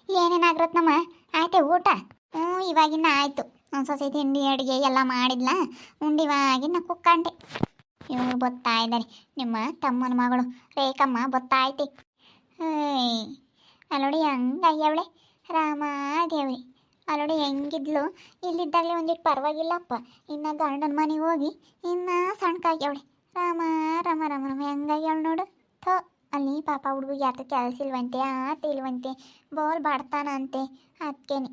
ಏನೇನಾಗ್ರತ್ನಮ್ಮ ಆಯ್ತೆ ಊಟ? ಹ್ಞೂ ಇವಾಗಿನ್ನ ಆಯಿತು. ಒಂದು ಸೊಸೆ ತಿಂಡಿ ಅಡುಗೆ ಎಲ್ಲ ಮಾಡಿದ್ಲ, ಉಂಡಿವಾಗಿನ್ನ ಕುಕ್ಕಂಡೆ. ಇವ್ರು ಬತ್ತಾ ಇದ್ದಾರೆ, ನಿಮ್ಮ ತಮ್ಮನ ಮಗಳು ರೇಖಮ್ಮ ಬತ್ತಾ ಐತಿ. ಹೇಯ್ ಅಲ್ಲೋಡಿ ಹಂಗಯ್ಯವಳೆ ರಾಮ ದೇವ್ರಿ, ಅಲ್ಲೋಡಿ ಹೆಂಗಿದ್ಲು. ಇಲ್ಲಿದ್ದಾಗಲೇ ಒಂದಿಟ್ಟು ಪರವಾಗಿಲ್ಲಪ್ಪ, ಇನ್ನು ಗಂಡನ ಮನೆಗೆ ಹೋಗಿ ಇನ್ನು ಸಣ್ಣಕಾಗ್ಯವಳೆ. ರಾಮ ರಾಮ ರಾಮ ರಾಮ ಹೆಂಗಾಗ್ಯವಳು ನೋಡು. ಥೋ ಅಲ್ಲಿ ಪಾಪ ಹುಡುಗಿಗೆ ಯಾಕೆ ಕೆಲಸ ಇಲ್ವಂತೆ, ಇಲ್ವಂತೆ, ಬೋಲ್ ಬಾಡ್ತಾನಂತೆ. ಅದಕ್ಕೇನೆ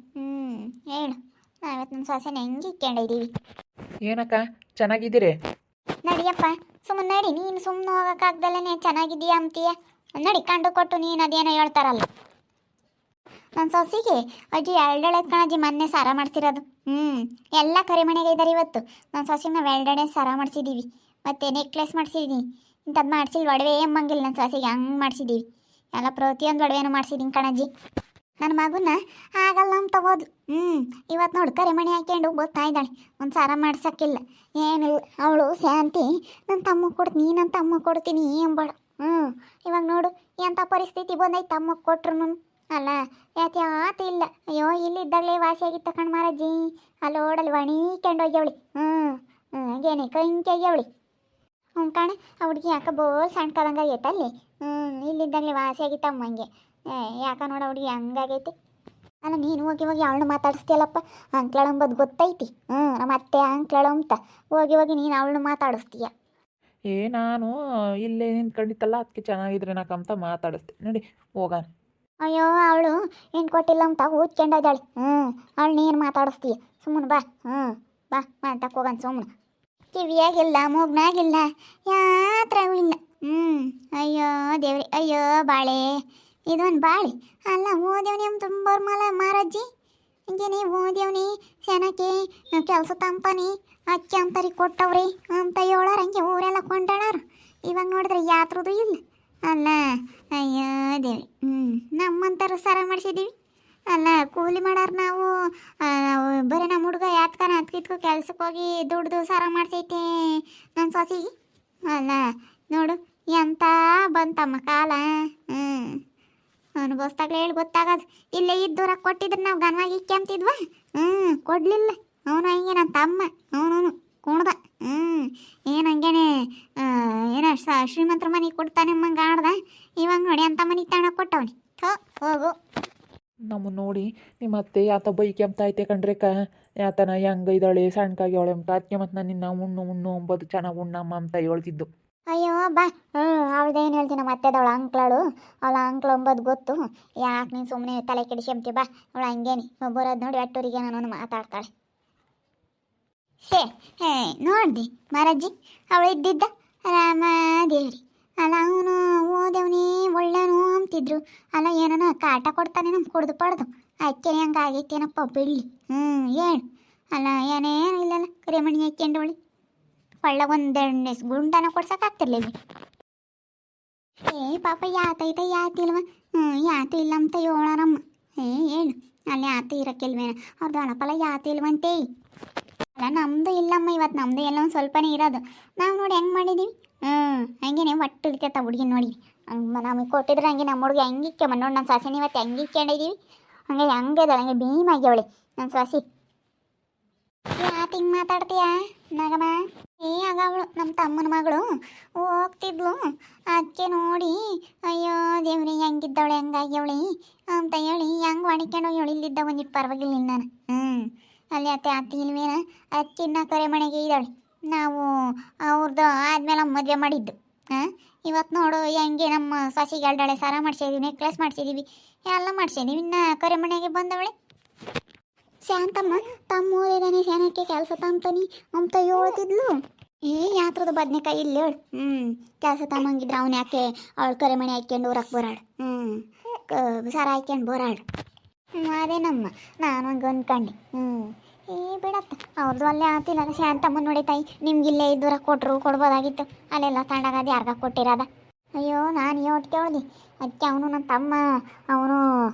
ಹೇಳು, ನಾವಿವತ್ತು ನಮ್ಮ ಸೊಸೆನ ಹೆಂಗೆ ಇಕ್ಕೊಂಡಿದ್ದೀವಿ. ಏನಕ್ಕ ಚೆನ್ನಾಗಿದ್ದೀರಿ? ನಡಿಯಪ್ಪ ಸುಮ್ಮನೆ ನಡಿ, ನೀನು ಸುಮ್ಮನೆ ಹೋಗೋಕ್ಕಾಗ್ದಲ್ಲೇ ಚೆನ್ನಾಗಿದ್ದೀಯಾ ಅಂತೀಯ. ನಡಿ ಕಂಡು ಕೊಟ್ಟು ನೀನು ಅದೇನೋ ಹೇಳ್ತಾರಲ್ಲ. ನನ್ನ ಸೊಸೆಗೆ ಅಜ್ಜಿ ಎರಡೆಳೆದು ಕಣಜ್ಜಿ ಮೊನ್ನೆ ಸಾರ ಮಾಡ್ತಿರೋದು. ಎಲ್ಲ ಕರಿಮಣೆಗೆ ಇದ್ದಾರೆ ಇವತ್ತು. ನನ್ನ ಸೊಸೆಗೆ ನಾವು ಎರಡೆಡೆ ಸಾರ ಮಾಡಿಸಿದ್ದೀವಿ, ಮತ್ತು ನೆಕ್ಲೆಸ್ ಮಾಡಿಸಿದ್ದೀನಿ. ಇಂಥದ್ದು ಮಾಡಿಸಿಲ್ಲ, ಒಡವೆ ಎಂಬಂಗಿಲ್ಲ ನನ್ನ ಸೊಸೆಗೆ, ಹಂಗೆ ಮಾಡಿಸಿದ್ದೀವಿ. ಎಲ್ಲ ಪ್ರತಿಯೊಂದು ಒಡವೆನೂ ಮಾಡಿಸಿದ್ದೀನಿ ಕಣಜ್ಜಿ. ನನ್ನ ಮಗುನ ಆಗಲ್ಲ ಅಂತ ತಗೋದು. ಇವತ್ತು ನೋಡು ಕರಿಮಣಿ ಹಾಕ್ಕೊಂಡು ಗೊತ್ತಾ ಇದ್ದಾಳೆ, ಒಂದು ಸಾರ ಮಾಡ್ಸೋಕ್ಕಿಲ್ಲ ಏನಿಲ್ಲ. ಅವಳು ಶಾಂತಿ ನನ್ನ ತಮ್ಮ ಕೊಡ್ತೀನಿ, ನನ್ನ ತಮ್ಮ ಕೊಡ್ತೀನಿ ಎಂಬಾಳ. ಇವಾಗ ನೋಡು ಎಂಥ ಪರಿಸ್ಥಿತಿ ಬಂದೈತೆ, ತಮ್ಮಕ್ಕೆ ಕೊಟ್ರು ಅಲ್ಲ ಯಾತೆ ಇಲ್ಲ. ಅಯ್ಯೋ ಇಲ್ಲಿದ್ದಾಗಲೇ ವಾಸಿಯಾಗಿತ್ತು ಕಣ್ ಮಾರಜ್ಜಿ. ಅಲ್ಲಿ ಓಡಲ್ಲಿ ಒಣೀಕೊಂಡು ಹೋಗ್ಯವಳಿ. ಹಾಗೇನೆ ಕಂಕಿ ಆಗ್ಯವಳಿ. ಕಣ ಆ ಹುಡುಗಿ ಯಾಕೆ ಬೋಲ್ ಸಣ್ಕದಂಗೆ ಆಗೈತೆ ಅಲ್ಲಿ. ಇಲ್ಲಿದ್ದಾಗಲೇ ವಾಸಿಯಾಗಿತ್ತು ಅಮ್ಮಂಗೆ. ಯಾಕ ನೋಡ ಹುಡುಗಿ ಹಂಗಾಗೈತಿ. ಅಲ್ಲ ನೀನು ಹೋಗಿ ಅವಳನ್ನ ಮಾತಾಡಿಸ್ತೀಯಲ್ಲಪ್ಪ, ಅಂಕ್ಳಂಬದು ಗೊತ್ತೈತಿ. ನಮ್ಮ ಅತ್ತೆ ಅಂಕ್ಳಳ ಅಂತ ಹೋಗಿ ನೀನು ಅವಳನ್ನ ಮಾತಾಡಿಸ್ತೀಯ. ನಾನು ಇಲ್ಲೇ ನಿಂತ್ಕೊಂಡಿತ್ತಲ್ಲ, ಅದಕ್ಕೆ ಚೆನ್ನಾಗಿದ್ರೆ ನಾಕಂತ ಮಾತಾಡಿಸ್ತೆ. ನೋಡಿ ಹೋಗಾನ. ಅಯ್ಯೋ ಅವಳು ಏನು ಕೊಟ್ಟಿಲ್ಲ ಅಂತ ಊದ್ಕೊಂಡಿದ್ದಾಳೆ. ಅವಳು ನೀನು ಮಾತಾಡಿಸ್ತೀಯ. ಸುಮ್ಮನೆ ಬಾ, ಬಾ ಮಾತಾಕ್ ಹೋಗನ್ ಸುಮ್ಮನೆ. ಕಿವಿಯಾಗಿಲ್ಲ, ಮೂಗ್ನಾಗಿಲ್ಲ, ಯಾತ್ರಾಗೂ ಇಲ್ಲ. ಅಯ್ಯೋ ದೇವ್ರಿ, ಅಯ್ಯೋ ಬಾಳೆ, ಇದೊಂದು ಬಾಳೆ ಅಲ್ಲ. ಓದೇವ್ನಿ ಅಂತ ಬರ್ಮಲ್ಲ ಮಾರಜ್ಜಿ. ಹಿಂಗೇನಿ ಓದೇವ್ನಿ ಸೆನಕ್ಕೆ ಕೆಲಸ ತಂತಾನಿ ಅಕ್ಕಿ ಅಂತರಿ ಕೊಟ್ಟವ್ರಿ ಅಂತ ಹೇಳೋರು. ಹಂಗೆ ಊರೆಲ್ಲ ಕೊಂಡಾಡೋರು. ಇವಾಗ ನೋಡಿದ್ರೆ ಯಾತ್ರದು ಇಲ್ಲ ಅಲ್ಲ. ಅಯ್ಯೋ ದೇವಿ, ನಮ್ಮಂಥವ್ರು ಸಾರ ಮಾಡಿಸಿದ್ದೀವಿ ಅಲ್ಲ. ಕೂಲಿ ಮಾಡೋರು ನಾವು. ಬರೀ ನಮ್ಮ ಹುಡುಗ ಯಾತ್ಕನ ಅದಕ್ಕಿದ್ಕು ಕೆಲ್ಸಕ್ಕೆ ಹೋಗಿ ದುಡ್ದು ಸಾರ ಮಾಡಿಸೈತೆ ನನ್ನ ಸೊಸಿಗೆ ಅಲ್ಲ. ನೋಡು ಎಂತ ಬಂತಮ್ಮ ಕಾಲ. ಅನುಭವಿಸ್ದಾಗಲೇ ಹೇಳಿ ಗೊತ್ತಾಗೋದು. ಇಲ್ಲೇ ಇದ್ದೂರಾಗ ಕೊಟ್ಟಿದ್ರೆ ನಾವು ಘನವಾಗಿ ಇಕ್ಕೆಂತಿದ್ವ. ಕೊಡಲಿಲ್ಲ ಅವನು. ಹಂಗೆ ನನ್ನ ತಮ್ಮ ಅವನು ಕುಣ್ದ. ಏನು ಹಂಗೇನೆ ಏನೋ ಶ್ರೀಮಂತರ ಮನೆಗೆ ಕೊಡ್ತಾನೆ ಮಂಗೆ ಆಡ್ದ. ಇವಾಗ ನೋಡಿ ಅಂತ ಮನೆಗೆ ತಾಣ ಕೊಟ್ಟವನಿ. ಹೋಗು. ನಮ್ಮನ್ನು ನೋಡಿ ನಿಮ್ಮ ಅತ್ತೆ ಯಾತ ಬೈಕೆ ಅಂತ ಐತೆ ಕಣ್ರಿಕ. ಯಾತನ ಹೆಂಗೆ ಇದ್ದಾಳೆ ಸಣ್ಣಕಾಗಿ ಅವಳೆ ಅಂತ. ಅದಕ್ಕೆ ಮತ್ತು ನಾನು ನಿನ್ನ ಉಣ್ಣು ಅಂಬೋದು ಚೆನ್ನಾಗಿ ಉಣ್ಣಮ್ಮ ಅಂತ ಹೇಳ್ತಿದ್ದು. ಅಯ್ಯೋ ಬಾ. ಅವಳ್ದೇನು ಹೇಳ್ತೀನಿ, ನಮ್ಮ ಅತ್ತೆದವಳು ಅಂಕ್ಳಳು. ಅವಳ ಅಂಕ್ಳು ಅಂಬೋದು ಗೊತ್ತು. ಯಾಕೆ ನೀನು ಸುಮ್ಮನೆ ತಲೆ ಕೆಡಿಸ್ಕೊಂತಿ. ಬಾ ಅವಳು ಹಂಗೇನಿ ಬರೋದು ನೋಡಿ ಅಟ್ಟೂರಿಗೆ ನಾನು ಮಾತಾಡ್ತಾಳೆ. ನೋಡ್ದಿ ಮಾರಜ್ಜಿ, ಅವಳು ಇದ್ದಿದ್ದ ರಾಮದೇವ್ರಿ ಅಲ್ಲ. ಅವನು ಓದವನೇ ಒಳ್ಳೆವನು ಅಂತಿದ್ರು ಅಲ್ಲ. ಏನೋ ಕಾಟ ಕೊಡ್ತಾನೆ ನಮ್ಗೆ ಕುಡ್ದು ಪಡ್ದು. ಅಕ್ಕೆ ಹಂಗೆ ಆಗೈತೇನಪ್ಪ ಬೆಳ್ಳಿ. ಹೇಳು ಅಲ್ಲ. ಏನೇನು ಇಲ್ಲಲ್ಲ ಕರಿಮಣಿ ಹಾಕ್ಕೊಂಡವಳಿ ಒಳ್ಳ ಒಂದೆರಡು ಗುಂಡನ ಕೊಡ್ಸೋಕ್ಕಾಗ್ತಿರ್ಲಿಲ್ಲ. ಪಾಪ ಯಾತೈತ ಯಾತಿಲ್ವ. ಯಾತು ಇಲ್ಲ ಅಂತ ಹೇಳೋರಮ್ಮ. ಹೇಳು ಅಲ್ಲಿ ಯಾತು ಇರೋಕ್ಕಿಲ್ವೇನ. ಅವ್ರದ್ದು ಹಣಪಲ ಯಾತು ಇಲ್ವಂತೆ ಅಲ್ಲ. ನಮ್ಮದು ಇಲ್ಲಮ್ಮ, ಇವತ್ತು ನಮ್ಮದು ಎಲ್ಲ ಒಂದು ಸ್ವಲ್ಪನೇ ಇರೋದು. ನಾವು ನೋಡಿ ಹೆಂಗೆ ಮಾಡಿದ್ದೀವಿ. ಹಂಗೇನೆ ಒಟ್ಟು ಇರ್ತೈತೆ ಹುಡುಗಿ ನೋಡಿ. ನಮಗೆ ಕೊಟ್ಟಿದ್ರೆ ಹಂಗೆ ನಮ್ಮ ಹುಡುಗಿ ಹೆಂಗಿಕ್ಕೆ ನೋಡಿ. ನಮ್ಮ ಸೊಸೆನ ಇವತ್ತು ಹೆಂಗೆ ಇಕ್ಕೊಂಡಿದ್ದೀವಿ. ಹಂಗೆ ಹೆಂಗಿದಾಳೆ ಹಂಗೆ ಭೀಮಾಗ್ಯವಳೆ ನನ್ನ ಸೊಸೆ. ಯಾಕೆ ಹಿಂಗೆ ಮಾತಾಡ್ತೀಯಾ ನಗಮ್ಮ? ಆಗ ಅವಳು ನಮ್ಮ ತಮ್ಮನ ಮಗಳು ಹೋಗ್ತಿದ್ಲು. ಅದಕ್ಕೆ ನೋಡಿ ಅಯ್ಯೋ ದೇವ್ರಿ ಹೆಂಗಿದ್ದವಳೆ ಹೆಂಗಾಗ್ಯವಳಿ ಅಂತ ಹೇಳಿ ಹೆಂಗೆ ಒಣಕೊಂಡು ಹೋಗಿ ಇಲ್ಲಿದ್ದ ಒಂದಿಟ್ಟು ಪರವಾಗಿಲ್ಲ ನಾನು. ಅಲ್ಲಿ ಅತ್ತೆ ಇಲ್ವೇನ ಅಕ್ಕಿನ್ನ ಕರೆ ಮನೆಗೆ ಇದ್ದಾಳೆ. ನಾವು ಅವ್ರದ್ದು ಆದಮೇಲೆ ಮದುವೆ ಮಾಡಿದ್ದು. ಇವತ್ತು ನೋಡು ಹೆಂಗೆ ನಮ್ಮ ಸೊಸೆಗೆ ಎರಡಳೆ ಸಾರ ಮಾಡಿಸಿದ್ದೀವಿ, ನೆಕ್ಲೆಸ್ ಮಾಡಿಸಿದ್ದೀವಿ, ಎಲ್ಲ ಮಾಡಿಸಿದ್ದೀವಿ. ಇನ್ನು ಕರೆ ಮನೆಗೆ ಬಂದವಳೆ ಶಾಂತಮ್ಮ. ತಮ್ಮ ಓದಿದಾನೆ ಶಾನಕ್ಕೆ ಕೆಲಸ ತಂತಾನಿ ಅಂತ ಹೇಳ್ತಿದ್ಲು. ಯಾತ್ರದ ಬದನೆಕಾಯಿ ಇಲ್ಲಿ ಹೇಳು. ಕೆಲಸ ತಮ್ಮಂಗಿದ್ರೆ ಅವನು ಯಾಕೆ ಅವಳು ಕರೆ ಮನೆ ಹಾಕ್ಕೊಂಡು ಊರಕ್ಕೆ ಬೋರಾಡು. ಸಾರ ಹಾಕ್ಕೊಂಡು ಬೋರಾಡು. ಅದೇನಮ್ಮ ನಾನು ಹಂಗೆ ಅಂದ್ಕೊಂಡೆ. ಬಿಡತ್ತ ಅವ್ರದ್ದು ಅಲ್ಲೇ ಆತಿಲ್ಲ. ಶಾಂತಮ್ಮ ನೋಡಿ ತಾಯಿ, ನಿಮ್ಗಿಲ್ಲೇ ಇದ್ದೂರ ಕೊಟ್ಟರು ಕೊಡ್ಬೋದಾಗಿತ್ತು. ಅಲ್ಲೆಲ್ಲ ತಣ್ಣಗಾದ ಯಾರ್ಗ ಕೊಟ್ಟಿರೋದ. ಅಯ್ಯೋ ನಾನು ಯೋಟ್ ಕೇಳ್ದೆ. ಅದಕ್ಕೆ ಅವನು ನನ್ನ ತಮ್ಮ ಅವನು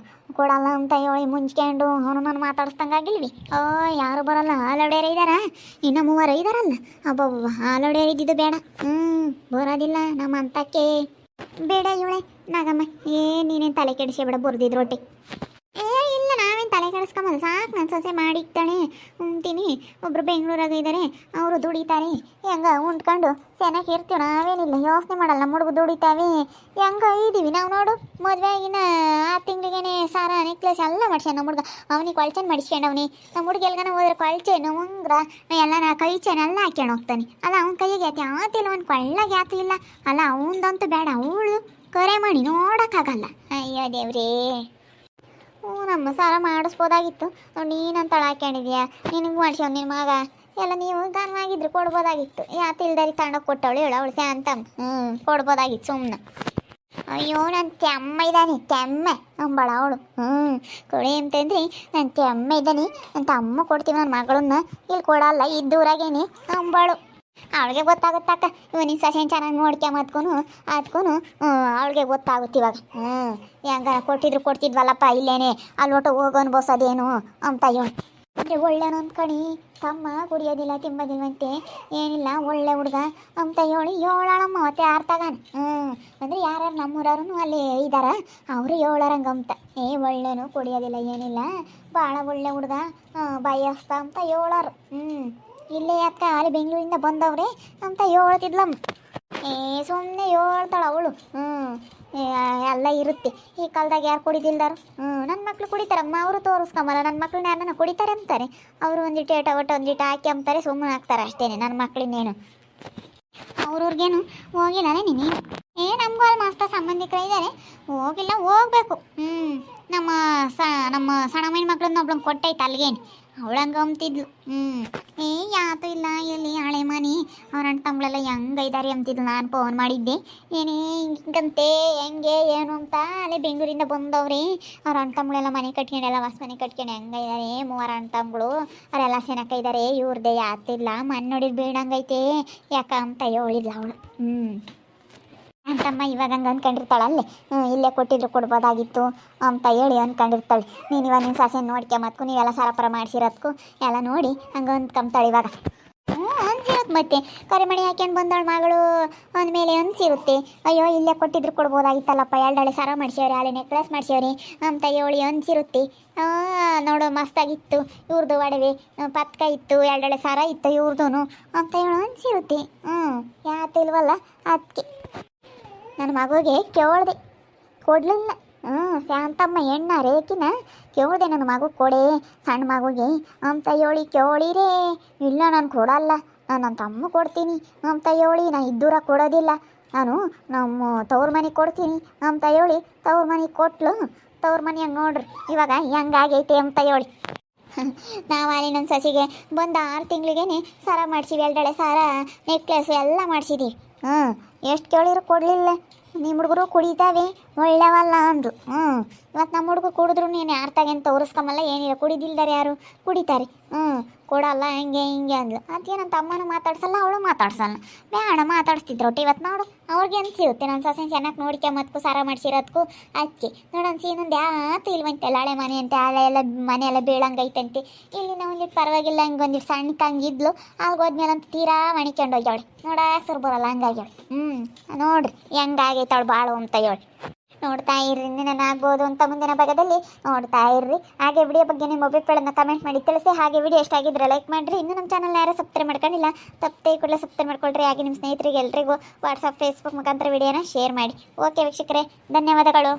ಕೊಡಲ್ಲ ಅಂತ ಹೇಳಿ ಮುಂಚ್ಕೊಂಡು ಅವನು ನಾನು ಮಾತಾಡಿಸ್ದಂಗಾಗಿಲ್ವಿ. ಯಾರು ಬರೋಲ್ಲ, ಹಾಲೊಡೆಯರು ಇದ್ದಾರ, ಇನ್ನು 3 ಇದ್ದಾರಲ್ಲ. ಅಬ್ಬಬ್ಬ ಹಾಲೊಡೆಯರು ಇದ್ದಿದ್ದು ಬೇಡ. ಬರೋದಿಲ್ಲ ನಮ್ಮ ಅಂತಕ್ಕೆ. ಬೇಡ ಇವಳೆ ನಗಮ್ಮ, ನೀನೇನು ತಲೆ ಕೆಡಿಸಿ ಬೇಡ. ಬರೆದಿದ್ದು ರೊಟ್ಟಿ ಸಾಕಲ್ಲ ಸಾಕು ನನ್ನ ಸೊಸೆ ಮಾಡಿಕ್ತಾಳೆ ಉಣ್ತೀನಿ. ಒಬ್ಬರು ಬೆಂಗಳೂರಾಗ ಇದ್ದಾರೆ, ಅವರು ದುಡಿತಾರೆ, ಹೆಂಗ ಉಂಡ್ಕೊಂಡು ಚೆನ್ನಾಗಿ ಇರ್ತೀವಿ, ನಾವೇನಿಲ್ಲ ಯೋಚನೆ ಮಾಡಲ್ಲ. ನಮ್ಮ ಹುಡುಗ ದುಡಿತಾವೆ, ಹೆಂಗ ಇದ್ದೀವಿ ನಾವು ನೋಡು. ಮದುವೆ ಆಗಿನ 6 ತಿಂಗಳಿಗೇನೆ ಸಾರ ನೆಕ್ಲೆಸ್ ಎಲ್ಲ ಮಾಡ್ಸ್ಯಾನ ನಮ್ಮ ಹುಡುಗ. ಅವನಿಗೆ ಕೊಳ್ಚೆನ್ ಮಾಡಿಸ್ಕೊಂಡವ್ನಿ. ನಮ್ಮ ಹುಡುಗ ಎಲ್ಗನ ಹೋದ್ರೆ ಕೊಳ್ಚೆನು ಉಂಗ್ರ ಎಲ್ಲ ಕೈ ಚೈನ್ ಎಲ್ಲ ಹಾಕ್ಕೊಂಡು ಹೋಗ್ತಾನೆ. ಅಲ್ಲ ಅವ್ನ ಕೈಗೆ ಯಾತಿಲ್ಲ, ಅವ್ನು ಕೊಳ್ಳಗೆ ಯಾತು ಇಲ್ಲ. ಅಲ್ಲ ಅವನದಂತೂ ಬೇಡ, ಅವಳು ಕರೆ ಮಾಡಿ ನೋಡೋಕ್ಕಾಗಲ್ಲ. ಅಯ್ಯೋ ದೇವ್ರೇ, ನಮ್ಮ ಸಾರ ಮಾಡಿಸ್ಬೋದಾಗಿತ್ತು. ನೀನಂತಳ ಹಾಕ್ಕೊಂಡಿದ್ಯಾ, ನಿನಗೆ ಮಾಡ್ಸ್ಯಾವ ನಿನ್ನ ಮಗ ಎಲ್ಲ. ನೀವು ಗಾನವಾಗಿದ್ರು ಕೊಡ್ಬೋದಾಗಿತ್ತು. ಯಾತು ಇಲ್ದಾರಿ ತಗೊಂಡೋಗಿ ಕೊಟ್ಟವಳು ಅವಳು ಶಾಂತಮ್ಮ. ಕೊಡ್ಬೋದಾಗಿತ್ತು ಸುಮ್ಮನೆ. ಅಯ್ಯೋ ನನ್ನ ತೆಮ್ಮ ಇದ್ದಾನೆ, ತೆಮ್ಮೆ ಅಂಬಳ ಅವಳು. ಕೊಡಿ ಅಂತಂದ್ರಿ ನನ್ನ ತೆಮ್ಮ ಇದ್ದಾನೆ, ನನ್ನ ತಮ್ಮ ಕೊಡ್ತೀವಿ ನನ್ನ ಮಗಳನ್ನ, ಇಲ್ಲಿ ಕೊಡಲ್ಲ ಇದ್ದೂರಾಗೇನೆ ಅಂಬಳು. ಅವಳಿಗೆ ಗೊತ್ತಾಗುತ್ತಕ್ಕ, ನಿನ್ನ ಸಸೆನ್ ಚೆನ್ನಾಗಿ ನೋಡ್ಕೊಂಬತ್ಕೊನು ಅದಕ್ಕೂ ಅವಳಿಗೆ ಗೊತ್ತಾಗುತ್ತೆ ಇವಾಗ. ಹೆಂಗಾರ ಕೊಟ್ಟಿದ್ರು ಕೊಡ್ತಿದ್ವಲ್ಲಪ್ಪ, ಇಲ್ಲೇನೆ ಅಲ್ಲಿ ಒಟ್ಟು ಹೋಗೋನು ಬಸ್ಸೋದೇನು ಅಂತ ಹೇಳಿ. ಅಂದರೆ ಒಳ್ಳೆನು ಅಂದ್ಕಣಿ, ತಮ್ಮ ಕುಡಿಯೋದಿಲ್ಲ ತಿಂಬೋದಿಲ್ವಂತೆ, ಏನಿಲ್ಲ ಒಳ್ಳೆ ಹುಡುಗ ಅಂತ ಹೇಳಿ ಏಳಾಳಮ್ಮ ಮತ್ತೆ ಆರ್ತಾಗಾನ. ಅಂದರೆ ಯಾರ್ಯಾರು ನಮ್ಮೂರವ್ರು ಅಲ್ಲಿ ಇದ್ದಾರ ಅವರು ಏಳರಂಗಂತ. ಒಳ್ಳೆನು ಕುಡಿಯೋದಿಲ್ಲ ಏನಿಲ್ಲ, ಭಾಳ ಒಳ್ಳೆ ಹುಡುಗ ಬಯಸ್ತ ಅಂತ ಹೇಳೋರು. ಇಲ್ಲೇ ಅಕ್ಕ ಅಲ್ಲಿ ಬೆಂಗಳೂರಿಂದ ಬಂದವ್ರೆ ಅಂತ ಹೇಳ್ತಿದ್ಲಮ್ಮ. ಸುಮ್ಮನೆ ಹೇಳ್ತಾಳ ಅವಳು. ಎಲ್ಲ ಇರುತ್ತೆ ಈ ಕಾಲದಾಗ. ಯಾರು ಕುಡಿದಿಲ್ದಾರು? ನನ್ನ ಮಕ್ಳು ಕುಡಿತಾರಮ್ಮ, ಅವರು ತೋರಿಸ್ಕೊಂಬಲ್ಲ. ನನ್ನ ಮಕ್ಳನ್ನ ಯಾರನ್ನ ಕುಡಿತಾರೆ ಅಂತಾರೆ, ಅವರು ಒಂದಿಟ್ಟು ಏಟ ಒಟ್ಟು ಒಂದಿಟ್ಟು ಹಾಕಿ ಅಂತಾರೆ, ಸುಮ್ಮನೆ ಹಾಕ್ತಾರೆ ಅಷ್ಟೇ. ನನ್ನ ಮಕ್ಳಿನ್ನೇನು ಅವ್ರವ್ರಿಗೇನು ಹೋಗಿಲ್ಲ ನೀನು? ನಮಗೂ ಅಲ್ಲಿ ಮಸ್ತ ಸಂಬಂಧಿಕರು ಇದ್ದಾರೆ, ಹೋಗಿಲ್ಲ, ಹೋಗ್ಬೇಕು. ನಮ್ಮ ಸಣ್ಣಮ್ಮನ ಮಕ್ಳನ್ನ ಒಬ್ಳಂಗೆ ಕೊಟ್ಟೈತೆ ಅಲ್ಲಿಗೇನು, ಅವಳಂಗೆ ಅಂತಿದ್ಲು. ಯಾತು ಇಲ್ಲ ಎಲ್ಲಿ ಹಳೆ ಮನೆ ಅವ್ರ ಅಣ್ಣ ತಮ್ಮಳೆಲ್ಲ ಹೆಂಗೈದಾರೆ ಅಂತಿದ್ಲು. ನಾನು ಫೋನ್ ಮಾಡಿದ್ದೆ, ಏನೇ ಹಿಂಗಂತೆ ಹೆಂಗೆ ಏನು ಅಂತ. ಅಲ್ಲೇ ಬೆಂಗಳೂರಿಂದ ಬಂದವ್ರಿ, ಅವ್ರ ಅಣ್ಣ ತಮ್ಮಳೆಲ್ಲ ಮನೆ ಕಟ್ಕೊಂಡೆಲ್ಲ ಹೊಸ ಮನೆ ಕಟ್ಕೊಂಡು ಹೆಂಗೈದಾರೆ 3 ಅಣ್ಣ ತಮ್ಮಗಳು, ಅವರೆಲ್ಲ ಚೆನ್ನಾಗಿದ್ದಾರೆ. ಇವ್ರದ್ದೇ ಯಾತಿಲ್ಲ, ಮನೆ ನೋಡಿದ್ ಬೀಳಂಗೈತೆ ಯಾಕ ಅಂತ ಹೇಳಿದ್ಲು ಅವಳು. ಅಂತಮ್ಮ ಇವಾಗ ಹಂಗೆ ಅಂದ್ಕೊಂಡಿರ್ತಾಳಲ್ಲೇ, ಇಲ್ಲೇ ಕೊಟ್ಟಿದ್ರು ಕೊಡ್ಬೋದಾಗಿತ್ತು ಅಂತ ಹೇಳಿ ಅಂದ್ಕೊಂಡಿರ್ತಾಳೆ. ನೀನು ಇವಾಗ ನಿನ್ನ ಸಸೆ ನೋಡ್ಕೊಂಬತ್ಕು, ನೀವೆಲ್ಲ ಸರಪರ ಮಾಡಿಸಿರೋದ್ಕು ಎಲ್ಲ ನೋಡಿ ಹಂಗೆ ಅಂದ್ಕೊಂತಾಳೆ ಇವಾಗ. ಅನ್ಸಿರುತ್ತೆ ಮತ್ತೆ, ಕರಿಮಣಿ ಹಾಕ್ಯಂಡು ಬಂದವಳ ಮಗಳು ಅಂದಮೇಲೆ ಅನ್ಸಿರುತ್ತೆ. ಅಯ್ಯೋ ಇಲ್ಲೇ ಕೊಟ್ಟಿದ್ರು ಕೊಡ್ಬೋದಾಗಿತ್ತಲ್ಲಪ್ಪ, 2 ಸರ ಮಾಡಿಸ್ಯವ್ರಿ, ಅಲ್ಲೇ ನೆಕ್ಲೆಸ್ ಮಾಡಿಸ್ಯವ್ರಿ ಅಂತ ಹೇಳಿ ಅನ್ಸಿರುತ್ತೆ. ನೋಡು ಮಸ್ತಾಗಿತ್ತು ಇವ್ರದ್ದು ಒಡವೆ, ಪತ್ಕ ಇತ್ತು, 2 ಸರ ಇತ್ತು ಇವ್ರದ್ದು ಅಂತ ಹೇಳಿ ಅನ್ಸಿರುತ್ತೆ. ಯಾತಿಲ್ವಲ್ಲ ಅದಕ್ಕೆ ನನ್ನ ಮಗುಗೆ ಕೇಳ್ದೆ, ಕೊಡಲಿಲ್ಲ. ಶಾಂತಮ್ಮ ಎಣ್ಣ ರೇಖಿನ ಕೇಳಿದೆ, ನನ್ನ ಮಗು ಕೊಡೆ ಸಣ್ಣ ಮಗುಗೆ ಅಂತ ಹೇಳಿ. ಕೇಳಿರೇ ಇಲ್ಲ ನಾನು ಕೊಡಲ್ಲ, ನಾನು ನನ್ನ ತಮ್ಮ ಕೊಡ್ತೀನಿ ಅಂತ ಹೇಳಿ. ನಾನು ಇದ್ದೂರ ಕೊಡೋದಿಲ್ಲ, ನಾನು ನಮ್ಮ ತವ್ರ ಮನೆಗೆ ಕೊಡ್ತೀನಿ ಅಂತ ಹೇಳಿ ತವ್ರ ಮನೆಗೆ ಕೊಟ್ಲು. ತವ್ರ ಮನೆಯಾಗ ನೋಡ್ರಿ ಇವಾಗ ಹೆಂಗಾಗೈತೆ ಅಂತ ಹೇಳಿ. ನಾವು ಅಲ್ಲಿ ನನ್ನ ಸಸಿಗೆ ಬಂದು 6 ತಿಂಗಳಿಗೇನೆ ಸರ ಮಾಡಿಸಿವಿ, 2 ಸರ ನೆಕ್ಲೆಸ್ ಎಲ್ಲ ಮಾಡಿಸಿದ್ದೀವಿ. ಎಷ್ಟು ಕೇಳಿದ್ರು ಕೊಡಲಿಲ್ಲ. ನಿಮ್ಮ ಹುಡುಗರು ಕುಡಿತಾವೆ ಒಳ್ಳೆವಲ್ಲ ಅಂದರು. ಇವತ್ತು ನಮ್ಮ ಹುಡುಗರು ಕುಡಿದ್ರು ನೀನು ಯಾರ್ತಾಗೇನು ತೋರಿಸ್ಕೊಂಬಲ್ಲ, ಏನಿಲ್ಲ. ಕುಡಿದಿಲ್ದಾರೆ ಯಾರು ಕುಡಿತಾರೆ, ಕೊಡಲ್ಲ ಹಂಗೆ ಹಿಂಗೆ ಅಂದ್ಲು. ಅದಕ್ಕೆ ನನ್ನ ತಮ್ಮನೂ ಮಾತಾಡ್ಸಲ್ಲ, ಅವಳು ಮಾತಾಡ್ಸಲ್ಲ. ಬೇಡ ಮಾತಾಡಿಸ್ತಿದ್ರು ಒಟ್ಟು. ಇವತ್ತು ನೋಡು ಅವ್ರಿಗೆ ಅನ್ಸಿರುತ್ತೆ ನನ್ನ ಸೊಸೆ ಚೆನ್ನಾಗಿ ನೋಡ್ಕೊಂಬತ್ಕು ಸಾರ ಮಾಡಿಸಿರೋದಕ್ಕೂ. ಅದಕ್ಕೆ ನೋಡೋಣ ಇನ್ನೊಂದು ಯಾತು ಇಲ್ವಂತೆ, ಹಳೆ ಮನೆ ಅಂತೆ, ಹಳೆ ಎಲ್ಲ ಮನೆ ಎಲ್ಲ ಬೀಳಂಗೈತಂತೆ. ಇಲ್ಲಿನ ಒಂದಿಟ್ಟು ಪರವಾಗಿಲ್ಲ, ಹಂಗೆ ಒಂದಿಟ್ಟು ಸಣ್ಣ ತಂಗಿದ್ಲು, ಅಲ್ಗೆ ಹೋದ್ಮೇಲೆ ಅಂತ ತೀರಾ ಮಣಿಕೊಂಡು ಹೋಗ್ಯಾವಳೆ. ನೋಡಾಕ್ಸರ್ ಬರಲ್ಲ ಹಂಗಾಗ್ಯಾವಳೆ. ನೋಡ್ರಿ ಹೆಂಗಾಗೈತಾವಳು ಬಾಳು ಅಂತ ಹೇಳಿ. ನೋಡ್ತಾ ಇರ್ರಿ, ನಾನು ಆಗ್ಬೋದು ಅಂತ ಮುಂದಿನ ಭಾಗದಲ್ಲಿ ನೋಡ್ತಾ ಇರ್ರಿ. ಹಾಗೆ ವಿಡಿಯೋ ಬಗ್ಗೆ ನಿಮ್ಮ ಅಭಿಪ್ರಾಯಗಳನ್ನು ಕಮೆಂಟ್ ಮಾಡಿ ತಿಳಿಸಿ. ಹಾಗೆ ವಿಡಿಯೋ ಎಷ್ಟ ಆಗಿದ್ರೆ ಲೈಕ್ ಮಾಡಿರಿ. ಇನ್ನು ನಮ್ಮ ಚಾನಲ್ ಯಾರು ಸಬ್ಸ್ಕ್ರೈಬ್ ಮಾಡ್ಕೊಂಡಿಲ್ಲ ತಪ್ಪೇ ಕೂಡಲೇ ಸಬ್ಸ್ಕ್ರೈಬ್ ಮಾಡ್ಕೊಳ್ರಿ. ಹಾಗೆ ನಿಮ್ಮ ಸ್ನೇಹಿತರಿಗೆ ಎಲ್ರಿಗೂ ವಾಟ್ಸಪ್ ಫೇಸ್ಬುಕ್ ಮುಖಾಂತರ ವಿಡಿಯೋನ ಶೇರ್ ಮಾಡಿ. ಓಕೆ ವೀಕ್ಷಕರೇ, ಧನ್ಯವಾದಗಳು.